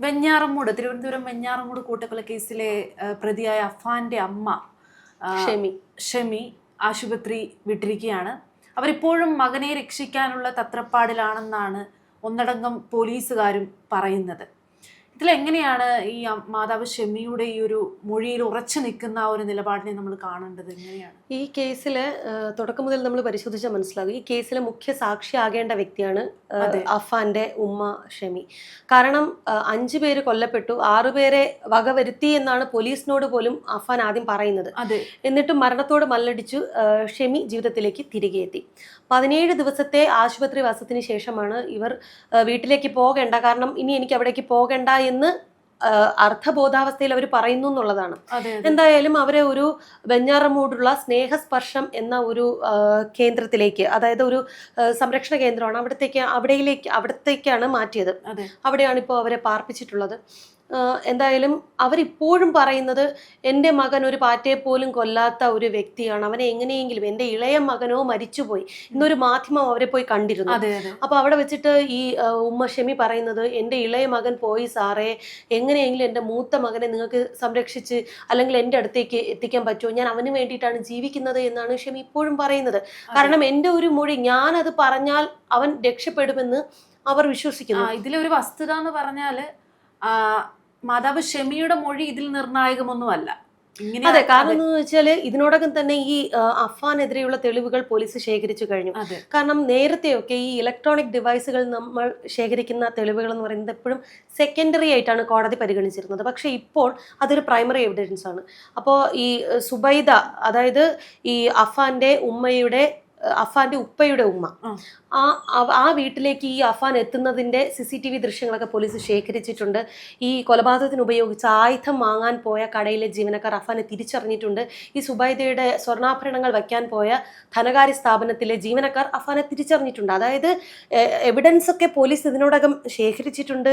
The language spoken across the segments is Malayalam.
വെഞ്ഞാറമൂട്, തിരുവനന്തപുരം വെഞ്ഞാറമൂട് കൂട്ടക്കൊല കേസിലെ പ്രതിയായ അഫാന്റെ അമ്മ ഷെമി ആശുപത്രി വിട്ടിരിക്കുകയാണ്. അവരിപ്പോഴും മകനെ രക്ഷിക്കാനുള്ള തത്രപ്പാടിലാണെന്നാണ് ഒന്നടങ്കം പോലീസുകാരും പറയുന്നത്. ഇതിലെങ്ങനെയാണ് ഈ മാതാവ് ഷെമിയുടെ ഈ ഒരു മൊഴിയിൽ ഉറച്ചു നിൽക്കുന്ന ഒരു നിലപാടിനെ നമ്മൾ കാണേണ്ടത് എങ്ങനെയാണ്? ഈ കേസില് തുടക്കം മുതൽ നമ്മൾ പരിശോധിച്ചാൽ മനസ്സിലാകും ഈ കേസിലെ മുഖ്യ സാക്ഷിയാകേണ്ട വ്യക്തിയാണ് അഫാന്റെ ഉമ്മ ഷെമി. കാരണം 5 പേര് കൊല്ലപ്പെട്ടു, 6 പേരെ വകവരുത്തി എന്നാണ് പോലീസിനോട് പോലും അഫാൻ ആദ്യം പറയുന്നത്. എന്നിട്ടും മരണത്തോട് മല്ലടിച്ചു ഷെമി ജീവിതത്തിലേക്ക് തിരികെ എത്തി. 17 ദിവസത്തെ ആശുപത്രി വാസത്തിന് ശേഷമാണ് ഇവർ വീട്ടിലേക്ക് പോകേണ്ട, കാരണം ഇനി എനിക്ക് അവിടേക്ക് പോകേണ്ട എന്ന് അർത്ഥബോധാവസ്ഥയിൽ അവർ പറയുന്നു എന്നുള്ളതാണ്. എന്തായാലും അവരെ ഒരു വെഞ്ഞാറമൂടുള്ള സ്നേഹസ്പർശം എന്ന ഒരു കേന്ദ്രത്തിലേക്ക്, അതായത് ഒരു സംരക്ഷണ കേന്ദ്രമാണ്, അവിടത്തേക്കാണ് മാറ്റിയത്. അവിടെയാണ് ഇപ്പോൾ അവരെ പാർപ്പിച്ചിട്ടുള്ളത്. എന്തായാലും അവരിപ്പോഴും പറയുന്നത് എൻ്റെ മകൻ ഒരു പാറ്റയെ പോലും കൊല്ലാത്ത ഒരു വ്യക്തിയാണ്, അവനെ എങ്ങനെയെങ്കിലും, എൻ്റെ ഇളയ മകനോ മരിച്ചുപോയി എന്നൊരു മാധ്യമം അവരെ പോയി കണ്ടിരുന്നു. അപ്പൊ അവിടെ വെച്ചിട്ട് ഈ ഉമ്മ ഷെമി പറയുന്നത്, എൻ്റെ ഇളയ മകൻ പോയി സാറേ, എങ്ങനെയെങ്കിലും എൻ്റെ മൂത്ത മകനെ നിങ്ങൾക്ക് സംരക്ഷിച്ച് അല്ലെങ്കിൽ എൻ്റെ അടുത്തേക്ക് എത്തിക്കാൻ പറ്റുമോ, ഞാൻ അവന് വേണ്ടിയിട്ടാണ് ജീവിക്കുന്നത് എന്നാണ് ഷെമി ഇപ്പോഴും പറയുന്നത്. കാരണം എൻ്റെ ഒരു മൊഴി, ഞാനത് പറഞ്ഞാൽ അവൻ രക്ഷപ്പെടുമെന്ന് അവർ വിശ്വസിക്കുന്നു. ഇതിലൊരു വസ്തുത എന്ന് പറഞ്ഞാല് മാതാവ് ഷെമിയുടെ മൊഴി ഇതിൽ നിർണായകമൊന്നുമല്ല. അതെ, കാരണം എന്ന് വെച്ചാല് ഇതിനോടകം തന്നെ ഈ അഫാനെതിരെയുള്ള തെളിവുകൾ പോലീസ് ശേഖരിച്ചു കഴിഞ്ഞു. കാരണം നേരത്തെയൊക്കെ ഈ ഇലക്ട്രോണിക് ഡിവൈസുകൾ നമ്മൾ ശേഖരിക്കുന്ന തെളിവുകൾ എന്ന് പറയുന്നത് എപ്പോഴും സെക്കൻഡറി ആയിട്ടാണ് കോടതി പരിഗണിച്ചിരുന്നത്. പക്ഷെ ഇപ്പോൾ അതൊരു പ്രൈമറി എവിഡൻസ് ആണ്. അപ്പോൾ ഈ സുബൈദ, അതായത് ഈ അഫാന്റെ ഉപ്പയുടെ ഉമ്മ, ആ വീട്ടിലേക്ക് ഈ അഫാൻ എത്തുന്നതിന്റെ CCTV ദൃശ്യങ്ങളൊക്കെ പോലീസ് ശേഖരിച്ചിട്ടുണ്ട്. ഈ കൊലപാതകത്തിന് ഉപയോഗിച്ച ആയുധം വാങ്ങാൻ പോയ കടയിലെ ജീവനക്കാർ അഫാനെ തിരിച്ചറിഞ്ഞിട്ടുണ്ട്. ഈ സുബൈദയുടെ സ്വർണ്ണാഭരണങ്ങൾ വയ്ക്കാൻ പോയ ധനകാര്യ സ്ഥാപനത്തിലെ ജീവനക്കാർ അഫാനെ തിരിച്ചറിഞ്ഞിട്ടുണ്ട്. അതായത് എവിഡൻസ് ഒക്കെ പോലീസ് ഇതിനോടകം ശേഖരിച്ചിട്ടുണ്ട്.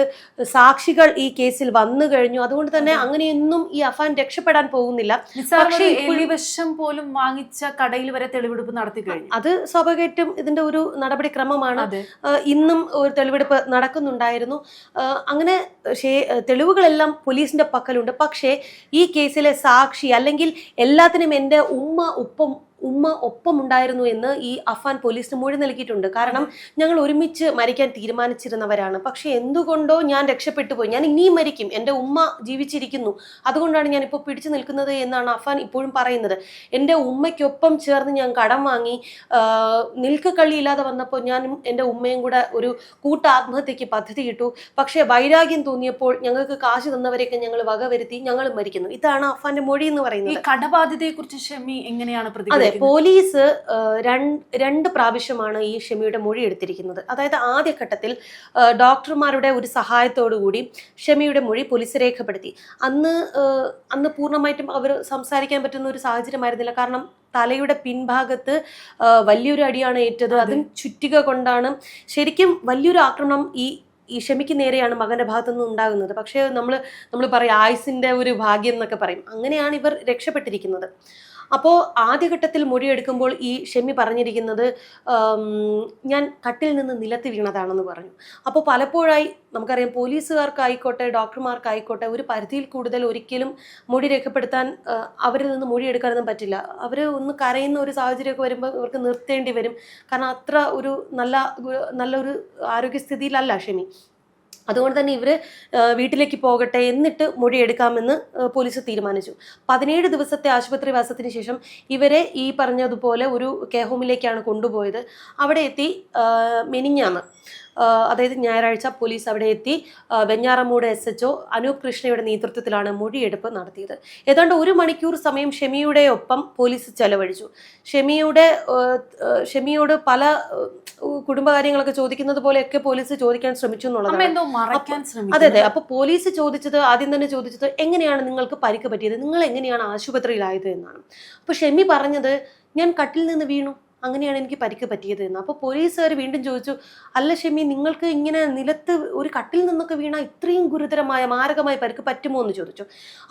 സാക്ഷികൾ ഈ കേസിൽ വന്നു കഴിഞ്ഞു. അതുകൊണ്ട് തന്നെ അങ്ങനെയൊന്നും ഈ അഫാൻ രക്ഷപ്പെടാൻ പോകുന്നില്ല. പക്ഷേ എലിവശം പോലും വാങ്ങിച്ച കടയിൽ വരെ തെളിവെടുപ്പ് നടത്തി കഴിഞ്ഞു. അത് സ്വാഭാവികമായിട്ടും ഇതിന്റെ ഒരു നടപടിക്രമമാണ്. ഇന്നും ഒരു തെളിവെടുപ്പ് നടക്കുന്നുണ്ടായിരുന്നു. അങ്ങനെ തെളിവുകളെല്ലാം പോലീസിന്റെ പക്കലുണ്ട്. പക്ഷേ ഈ കേസിലെ സാക്ഷി, അല്ലെങ്കിൽ എല്ലാത്തിനും എൻ്റെ ഉമ്മ ഒപ്പമുണ്ടായിരുന്നു എന്ന് ഈ അഫാൻ പോലീസിന് മൊഴി നൽകിയിട്ടുണ്ട്. കാരണം ഞങ്ങൾ ഒരുമിച്ച് മരിക്കാൻ തീരുമാനിച്ചിരുന്നവരാണ്, പക്ഷെ എന്തുകൊണ്ടോ ഞാൻ രക്ഷപ്പെട്ടു പോയി, ഞാൻ ഇനിയും മരിക്കും, എൻ്റെ ഉമ്മ ജീവിച്ചിരിക്കുന്നു, അതുകൊണ്ടാണ് ഞാൻ ഇപ്പോൾ പിടിച്ചു നിൽക്കുന്നത് എന്നാണ് അഫാൻ ഇപ്പോഴും പറയുന്നത്. എൻ്റെ ഉമ്മയ്ക്കൊപ്പം ചേർന്ന് ഞാൻ കടം വാങ്ങി നിൽക്കക്കള്ളിയില്ലാതെ വന്നപ്പോൾ ഞാനും എൻ്റെ ഉമ്മയും കൂടെ ഒരു കൂട്ട ആത്മഹത്യക്ക് പദ്ധതിയിട്ടു. പക്ഷേ വൈരാഗ്യം തോന്നിയപ്പോൾ ഞങ്ങൾക്ക് കാശ് തന്നവരെയൊക്കെ ഞങ്ങൾ വകവരുത്തി, ഞങ്ങൾ മരിക്കുന്നു. ഇതാണ് അഫാന്റെ മൊഴി എന്ന് പറയുന്നത്. കടബാധ്യതയെ കുറിച്ച് ഷെമി എങ്ങനെയാണ്? അതെ, പോലീസ് 2 പ്രാവശ്യമാണ് ഈ ഷെമിയുടെ മൊഴി എടുത്തിരിക്കുന്നത്. അതായത് ആദ്യഘട്ടത്തിൽ ഡോക്ടർമാരുടെ ഒരു സഹായത്തോടു കൂടി ഷെമിയുടെ മൊഴി പോലീസ് രേഖപ്പെടുത്തി. അന്ന് പൂർണ്ണമായിട്ടും അവർ സംസാരിക്കാൻ പറ്റുന്ന ഒരു സാഹചര്യമായിരുന്നില്ല. കാരണം തലയുടെ പിൻഭാഗത്ത് വലിയൊരു അടിയാണ് ഏറ്റത്. അതും ചുറ്റിക കൊണ്ടാണ്. ശരിക്കും വലിയൊരു ആക്രമണം ഈ ഷെമിക്ക് നേരെയാണ് മകന്റെ ഭാഗത്തുനിന്ന് ഉണ്ടാകുന്നത്. പക്ഷേ നമ്മൾ പറയും ആയുസിന്റെ ഒരു ഭാഗ്യം എന്നൊക്കെ പറയും. അങ്ങനെയാണ് ഇവർ രക്ഷപ്പെട്ടിരിക്കുന്നത്. അപ്പോൾ ആദ്യഘട്ടത്തിൽ മൊഴിയെടുക്കുമ്പോൾ ഈ ഷെമി പറഞ്ഞിരിക്കുന്നത്, ഞാൻ കട്ടിൽ നിന്ന് നിലത്ത് വീണതാണെന്ന് പറഞ്ഞു. അപ്പോൾ പലപ്പോഴായി നമുക്കറിയാം, പോലീസുകാർക്കായിക്കോട്ടെ ഡോക്ടർമാർക്കായിക്കോട്ടെ ഒരു പരിധിയിൽ കൂടുതൽ ഒരിക്കലും മൊഴി രേഖപ്പെടുത്താൻ അവരിൽ നിന്ന് മൊഴിയെടുക്കാനൊന്നും പറ്റില്ല. അവർ ഒന്ന് കരയുന്ന ഒരു സാഹചര്യമൊക്കെ വരുമ്പോൾ അവർക്ക് നിർത്തേണ്ടി വരും. കാരണം അത്ര ഒരു നല്ലൊരു ആരോഗ്യസ്ഥിതിയിലല്ല ഷെമി. അതുകൊണ്ട് തന്നെ ഇവർ വീട്ടിലേക്ക് പോകട്ടെ, എന്നിട്ട് മൊഴിയെടുക്കാമെന്ന് പോലീസ് തീരുമാനിച്ചു. 17 ദിവസത്തെ ആശുപത്രി വാസത്തിന് ശേഷം ഇവരെ ഈ പറഞ്ഞതുപോലെ ഒരു കെയർ ഹോമിലേക്കാണ് കൊണ്ടുപോയത്. അവിടെ എത്തി മെനിഞ്ഞാന്ന്, അതായത് ഞായറാഴ്ച പോലീസ് അവിടെ എത്തി വെഞ്ഞാറമൂട് SHO അനൂപ് കൃഷ്ണയുടെ നേതൃത്വത്തിലാണ് മൊഴിയെടുപ്പ് നടത്തിയത്. ഏതാണ്ട് 1 മണിക്കൂർ സമയം ഷെമിയുടെ ഒപ്പം പോലീസ് ചെലവഴിച്ചു. ഷെമിയോട് പല കുടുംബകാര്യങ്ങളൊക്കെ ചോദിക്കുന്നത് പോലെയൊക്കെ പോലീസ് ചോദിക്കാൻ ശ്രമിച്ചു എന്നുള്ളതാണ്. അതെ. അപ്പൊ പോലീസ് ആദ്യം തന്നെ ചോദിച്ചത് എങ്ങനെയാണ് നിങ്ങൾക്ക് പരിക്ക് പറ്റിയത്, നിങ്ങൾ എങ്ങനെയാണ് ആശുപത്രിയിലായത് എന്നാണ്. അപ്പൊ ഷെമി പറഞ്ഞത്, ഞാൻ കട്ടിൽ നിന്ന് വീണു, അങ്ങനെയാണ് എനിക്ക് പരിക്ക് പറ്റിയത് എന്ന്. അപ്പോൾ പോലീസുകാർ വീണ്ടും ചോദിച്ചു, അല്ല ഷെമി, നിങ്ങൾക്ക് ഇങ്ങനെ നിലത്ത് ഒരു കട്ടിൽ നിന്നൊക്കെ വീണാൽ ഇത്രയും ഗുരുതരമായ മാരകമായ പരിക്ക് പറ്റുമോ എന്ന് ചോദിച്ചു.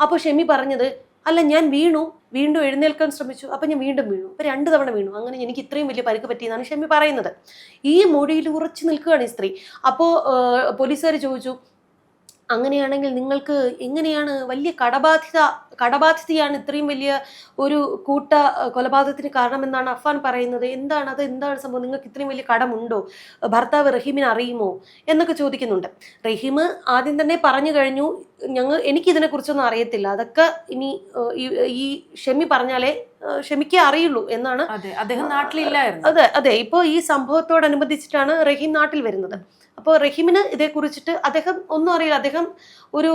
അപ്പോൾ ഷെമി പറഞ്ഞത്, അല്ല, ഞാൻ വീണ്ടും എഴുന്നേൽക്കാൻ ശ്രമിച്ചു, അപ്പം ഞാൻ വീണ്ടും വീണു, അപ്പം 2 തവണ വീണു, അങ്ങനെ എനിക്ക് ഇത്രയും വലിയ പരിക്ക് പറ്റിയെന്നാണ് ഷെമി പറയുന്നത്. ഈ മൊഴിയിൽ ഉറച്ചു നിൽക്കുകയാണ് ഈ സ്ത്രീ. അപ്പോൾ പോലീസുകാർ ചോദിച്ചു, അങ്ങനെയാണെങ്കിൽ നിങ്ങൾക്ക് എങ്ങനെയാണ് വലിയ കടബാധ്യതയാണ് ഇത്രയും വലിയ ഒരു കൂട്ട കൊലപാതകത്തിന് കാരണമെന്നാണ് അഫാൻ പറയുന്നത്. എന്താണ് സംഭവം? നിങ്ങൾക്ക് ഇത്രയും വലിയ കടമുണ്ടോ? ഭർത്താവ് റഹീമിനെ അറിയുമോ എന്നൊക്കെ ചോദിക്കുന്നുണ്ട്. റഹീം ആദ്യം തന്നെ പറഞ്ഞു കഴിഞ്ഞു, എനിക്കിതിനെ കുറിച്ചൊന്നും അറിയത്തില്ല, അതൊക്കെ ഇനി ഈ ഷെമി പറഞ്ഞാലേ ഷെമിക്കേ അറിയുള്ളൂ എന്നാണ്. അദ്ദേഹം നാട്ടിലില്ലായിരുന്നു. അതെ ഇപ്പൊ ഈ സംഭവത്തോടനുബന്ധിച്ചിട്ടാണ് റഹീം നാട്ടിൽ വരുന്നത്. അപ്പോൾ റഹീമിന് ഇതേക്കുറിച്ചിട്ട് അദ്ദേഹം ഒന്നും അറിയില്ല. അദ്ദേഹം ഒരു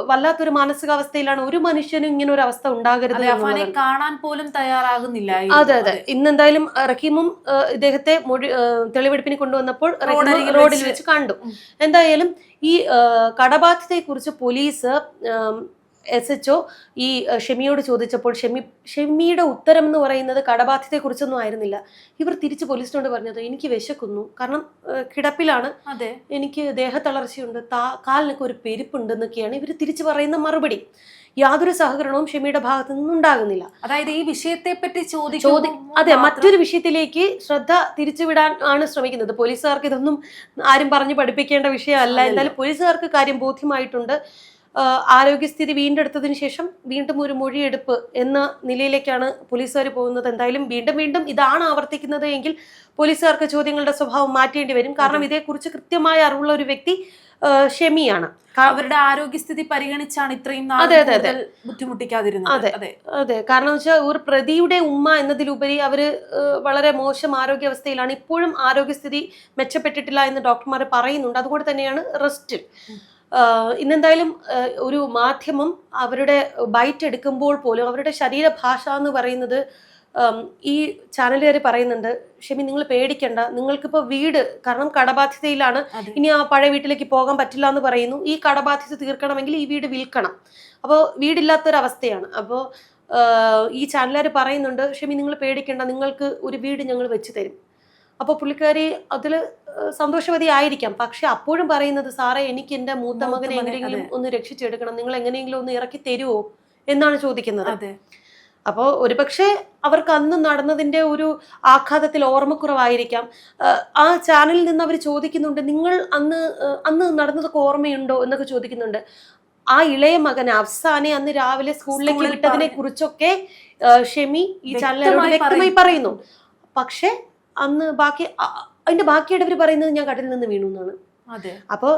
വല്ലാത്തൊരു മാനസികാവസ്ഥയിലാണ്. ഒരു മനുഷ്യനും ഇങ്ങനെ ഒരു അവസ്ഥ ഉണ്ടാകരുത്, കാണാൻ പോലും തയ്യാറാകുന്നില്ല. അതെ ഇന്നെന്തായാലും റഹീമും ഇദ്ദേഹത്തെ തെളിവെടുപ്പിന് കൊണ്ടുവന്നപ്പോൾ റോഡിൽ വെച്ച് കണ്ടു. എന്തായാലും ഈ കടബാധ്യതയെ കുറിച്ച് പോലീസ് SHO ഈ ഷെമിയോട് ചോദിച്ചപ്പോൾ ഷെമിയുടെ ഉത്തരം എന്ന് പറയുന്നത് കടബാധ്യതയെ കുറിച്ചൊന്നും ആയിരുന്നില്ല. ഇവർ തിരിച്ച് പോലീസിനോട് പറഞ്ഞത് എനിക്ക് വിശക്കുന്നു, കാരണം കിടപ്പിലാണ്, എനിക്ക് ദേഹത്തളർച്ചയുണ്ട്, കാലിനൊക്കെ ഒരു പെരുപ്പുണ്ട് എന്നൊക്കെയാണ് ഇവർ തിരിച്ചു പറയുന്ന മറുപടി. യാതൊരു സഹകരണവും ഷെമിയുടെ ഭാഗത്തു നിന്നുണ്ടാകുന്നില്ല. അതായത് ഈ വിഷയത്തെ പറ്റി അതെ മറ്റൊരു വിഷയത്തിലേക്ക് ശ്രദ്ധ തിരിച്ചുവിടാൻ ആണ് ശ്രമിക്കുന്നത്. പോലീസുകാർക്ക് ഇതൊന്നും ആരും പറഞ്ഞു പഠിപ്പിക്കേണ്ട വിഷയമല്ല. എന്തായാലും പോലീസുകാർക്ക് കാര്യം ബോധ്യമായിട്ടുണ്ട്. ആരോഗ്യസ്ഥിതി വീണ്ടെടുത്തതിന് ശേഷം വീണ്ടും ഒരു മൊഴിയെടുപ്പ് എന്ന നിലയിലേക്കാണ് പോലീസുകാർ പോകുന്നത്. എന്തായാലും വീണ്ടും ഇതാണ് ആവർത്തിക്കുന്നത് എങ്കിൽ പോലീസുകാർക്ക് ചോദ്യങ്ങളുടെ സ്വഭാവം മാറ്റേണ്ടി വരും. കാരണം ഇതേക്കുറിച്ച് കൃത്യമായ അറിവുള്ള ഒരു വ്യക്തി ഷെമിയാണ്. അവരുടെ ആരോഗ്യസ്ഥിതി പരിഗണിച്ചാണ് ഇത്രയും ബുദ്ധിമുട്ടിക്കാതിരുന്നത്. അതെ കാരണം വെച്ചാൽ ഒരു പ്രതിയുടെ ഉമ്മ എന്നതിലുപരി അവര് വളരെ മോശം ആരോഗ്യാവസ്ഥയിലാണ്. ഇപ്പോഴും ആരോഗ്യസ്ഥിതി മെച്ചപ്പെട്ടിട്ടില്ല എന്ന് ഡോക്ടർമാർ പറയുന്നുണ്ട്. അതുകൊണ്ട് തന്നെയാണ് റെസ്റ്റിൽ. ഇന്നെന്തായാലും ഒരു മാധ്യമം അവരുടെ ബൈറ്റ് എടുക്കുമ്പോൾ പോലും അവരുടെ ശരീരഭാഷ എന്ന് പറയുന്നത്, ഈ ചാനലുകാർ പറയുന്നുണ്ട്, ഷെമി നിങ്ങൾ പേടിക്കണ്ട, നിങ്ങൾക്കിപ്പോൾ വീട്, കാരണം കടബാധ്യതയിലാണ്, ഇനി ആ പഴയ വീട്ടിലേക്ക് പോകാൻ പറ്റില്ല എന്ന് പറയുന്നു. ഈ കടബാധ്യത തീർക്കണമെങ്കിൽ ഈ വീട് വിൽക്കണം. അപ്പോൾ വീടില്ലാത്തൊരവസ്ഥയാണ്. അപ്പോൾ ഈ ചാനലുകാർ പറയുന്നുണ്ട്, ഷെമി നിങ്ങൾ പേടിക്കണ്ട, നിങ്ങൾക്ക് ഒരു വീട് ഞങ്ങൾ വെച്ച് തരും. അപ്പോൾ പുള്ളിക്കാരി അതിൽ സന്തോഷവതി ആയിരിക്കാം. പക്ഷെ അപ്പോഴും പറയുന്നത്, സാറേ എനിക്ക് എൻ്റെ മൂത്ത മകനെ എങ്ങനെയെങ്കിലും ഒന്ന് രക്ഷിച്ചെടുക്കണം, നിങ്ങൾ എങ്ങനെയെങ്കിലും ഒന്ന് ഇറക്കി തരുമോ എന്നാണ് ചോദിക്കുന്നത്. അപ്പോൾ ഒരുപക്ഷെ അവർക്ക് അന്ന് നടന്നതിൻ്റെ ഒരു ആഘാതത്തിൽ ഓർമ്മക്കുറവായിരിക്കാം. ആ ചാനലിൽ നിന്ന് അവർ ചോദിക്കുന്നുണ്ട്, നിങ്ങൾ അന്ന് നടന്നതൊക്കെ ഓർമ്മയുണ്ടോ എന്നൊക്കെ ചോദിക്കുന്നുണ്ട്. ആ ഇളയ മകൻ അഫ്സാനെ അന്ന് രാവിലെ സ്കൂളിലേക്ക് വിട്ടതിനെ കുറിച്ചൊക്കെ ഷെമി ഈ ചാനലിനോട് വ്യക്തമായി പറയുന്നു. പക്ഷെ അന്ന് അതിന്റെ ബാക്കിയായിട്ട് അവർ പറയുന്നത് ഞാൻ കടലിൽ നിന്ന് വീണു എന്നാണ്. അപ്പോ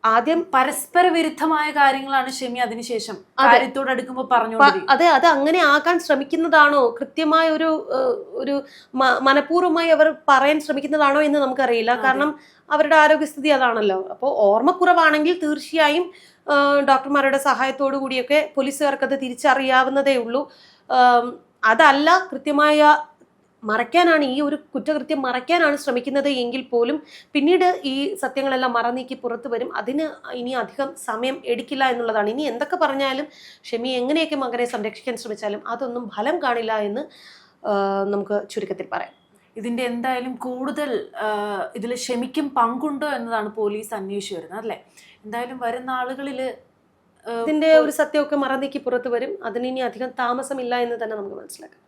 ആദ്യം പരസ്പര വിരുദ്ധമായ കാര്യങ്ങളാണ് ഷെമി അതിനുശേഷം കാര്യത്തോടടുക്കുമ്പോൾ പറഞ്ഞു. അത് അങ്ങനെ ആകാൻ ശ്രമിക്കുന്നതാണോ, കൃത്യമായ ഒരു മനഃപൂർവ്വമായി അവർ പറയാൻ ശ്രമിക്കുന്നതാണോ എന്ന് നമുക്കറിയില്ല. കാരണം അവരുടെ ആരോഗ്യസ്ഥിതി അതാണല്ലോ. അപ്പോൾ ഓർമ്മക്കുറവാണെങ്കിൽ തീർച്ചയായും ഡോക്ടർമാരുടെ സഹായത്തോടു കൂടിയൊക്കെ പോലീസുകാർക്ക് അത് തിരിച്ചറിയാവുന്നതേ ഉള്ളൂ. അതല്ല, കൃത്യമായ മറയ്ക്കാനാണ്, ഈ ഒരു കുറ്റകൃത്യം മറയ്ക്കാനാണ് ശ്രമിക്കുന്നത് എങ്കിൽ പോലും പിന്നീട് ഈ സത്യങ്ങളെല്ലാം മറനീക്കി പുറത്തു വരും. അതിന് ഇനി അധികം സമയം എടുക്കില്ല എന്നുള്ളതാണ്. ഇനി എന്തൊക്കെ പറഞ്ഞാലും ഷെമി എങ്ങനെയൊക്കെ മകനെ സംരക്ഷിക്കാൻ ശ്രമിച്ചാലും അതൊന്നും ഫലം കാണില്ല എന്ന് നമുക്ക് ചുരുക്കത്തിൽ പറയാം. ഇതിന്റെ എന്തായാലും കൂടുതൽ ഇതിൽ ഷെമിക്കും പങ്കുണ്ടോ എന്നതാണ് പോലീസ് അന്വേഷിച്ചു വരുന്നത്, അല്ലേ? എന്തായാലും വരുന്ന ആളുകളിൽ ഇതിന്റെ ഒരു സത്യമൊക്കെ മറനീക്കി പുറത്തു വരും. അതിന് ഇനി അധികം താമസമില്ല എന്ന് തന്നെ നമുക്ക് മനസ്സിലാക്കാം.